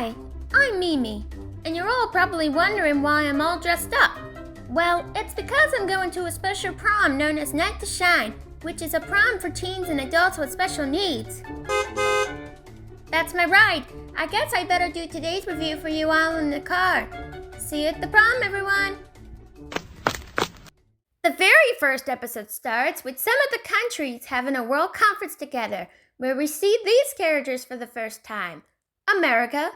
Hi, I'm Mimi, and you're all probably wondering why I'm all dressed up. Well, it's because I'm going to a special prom known as Night to Shine, which is a prom for teens and adults with special needs. That's my ride. I guess I better do today's review for you all in the car. See you at the prom, everyone. The very first episode starts with some of the countries having a world conference together, where we see these characters for the first time. America,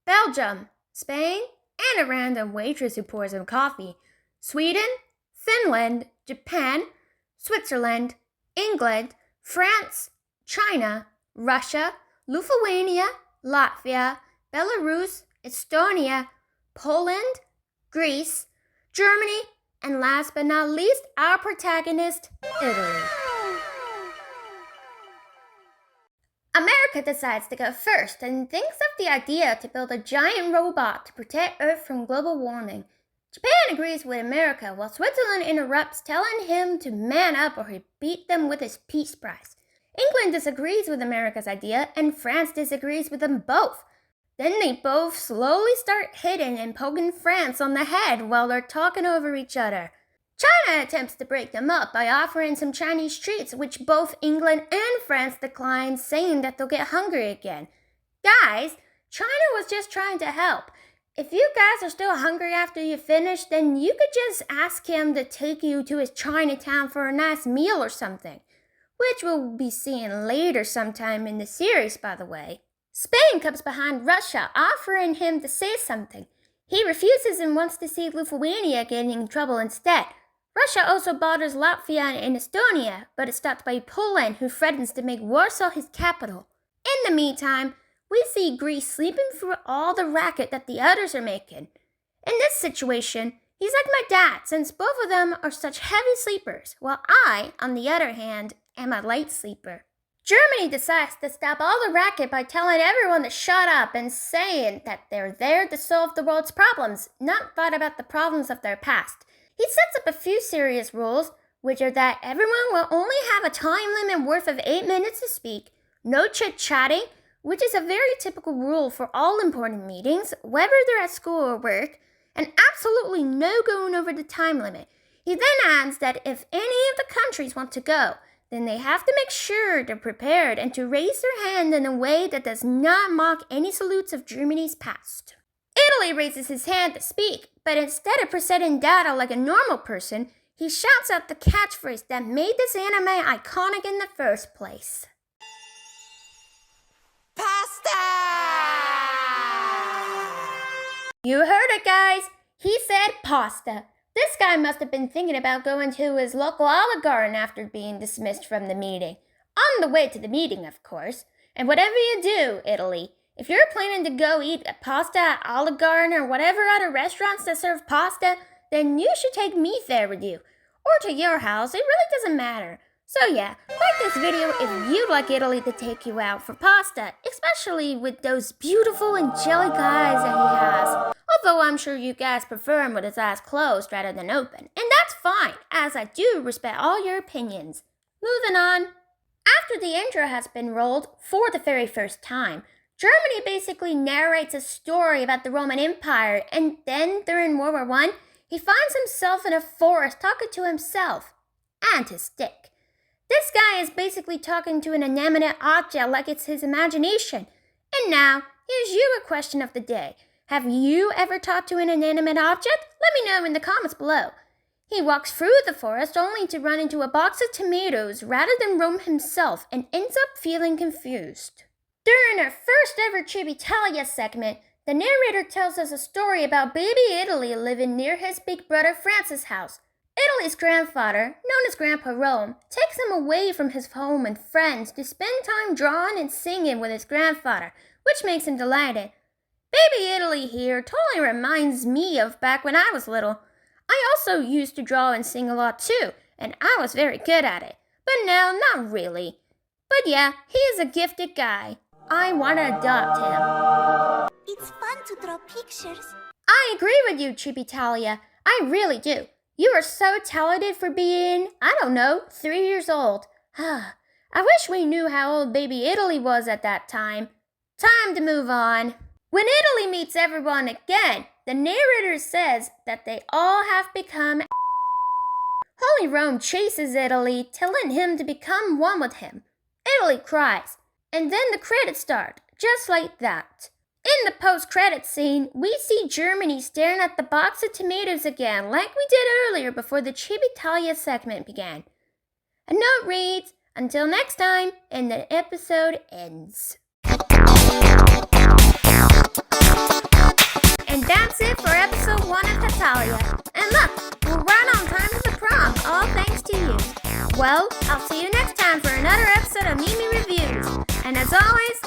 Belgium, Spain, and a random waitress who pours him coffee. Sweden, Finland, Japan, Switzerland, England, France, China, Russia, Lithuania, Latvia, Belarus, Estonia, Poland, Greece, Germany, and last but not least, our protagonist, Italy. America decides to go first and thinks of the idea to build a giant robot to protect Earth from global warming. Japan agrees with America while Switzerland interrupts, telling him to man up or he'd beat them with his Peace Prize. England disagrees with America's idea and France disagrees with them both. Then they both slowly start hitting and poking France on the head while they're talking over each other. China attempts to break them up by offering some Chinese treats, which both England and France decline, saying that they'll get hungry again. Guys, China was just trying to help. If you guys are still hungry after you finish, then you could just ask him to take you to his Chinatown for a nice meal or something, which we'll be seeing later sometime in the series, by the way. Spain comes behind Russia, offering him to say something. He refuses and wants to see Lithuania getting in trouble instead. Russia also borders Latvia and Estonia, but is stopped by Poland, who threatens to make Warsaw his capital. In the meantime, we see Greece sleeping through all the racket that the others are making. In this situation, he's like my dad, since both of them are such heavy sleepers, while I, on the other hand, am a light sleeper. Germany decides to stop all the racket by telling everyone to shut up and saying that they're there to solve the world's problems, not fight about the problems of their past. He sets up a few serious rules, which are that everyone will only have a time limit worth of 8 minutes to speak, no chit-chatting, which is a very typical rule for all important meetings, whether they're at school or work, and absolutely no going over the time limit. He then adds that if any of the countries want to go, then they have to make sure they're prepared and to raise their hand in a way that does not mock any salutes of Germany's past. Italy raises his hand to speak, but instead of presenting data like a normal person, he shouts out the catchphrase that made this anime iconic in the first place. Pasta! You heard it, guys. He said pasta. This guy must have been thinking about going to his local Olive Garden after being dismissed from the meeting. On the way to the meeting, of course. And whatever you do, Italy, if you're planning to go eat pasta at Olive Garden or whatever other restaurants that serve pasta, then you should take me there with you. Or to your house, it really doesn't matter. So yeah, like this video if you'd like Italy to take you out for pasta, especially with those beautiful angelic eyes that he has. Although I'm sure you guys prefer him with his eyes closed rather than open. And that's fine, as I do respect all your opinions. Moving on. After the intro has been rolled for the very first time, Germany basically narrates a story about the Roman Empire, and then during World War I, he finds himself in a forest talking to himself and his stick. This guy is basically talking to an inanimate object like it's his imagination. And now, here's you a question of the day. Have you ever talked to an inanimate object? Let me know in the comments below. He walks through the forest only to run into a box of tomatoes rather than roam himself and ends up feeling confused. During our first ever Hetalia segment, the narrator tells us a story about baby Italy living near his big brother France's house. Italy's grandfather, known as Grandpa Rome, takes him away from his home and friends to spend time drawing and singing with his grandfather, which makes him delighted. Baby Italy here totally reminds me of back when I was little. I also used to draw and sing a lot too, and I was very good at it. But now, not really. But yeah, he is a gifted guy. I want to adopt him. It's fun to draw pictures. I agree with you, Hetalia. I really do. You are so talented for being, 3 years old. I wish we knew how old baby Italy was at that time. Time to move on. When Italy meets everyone again, the narrator says that they all have become. Holy Rome chases Italy, telling him to become one with him. Italy cries, and then the credits start, just like that. In the post-credits scene, we see Germany staring at the box of tomatoes again, like we did earlier before the Hetalia segment began. A note reads, "Until next time," and the episode ends. And that's it for episode 1 of Hetalia. And look, we're right on time for the prom, all thanks to you. Well, I'll see you next time for another episode of Mimi Reviews. And as always,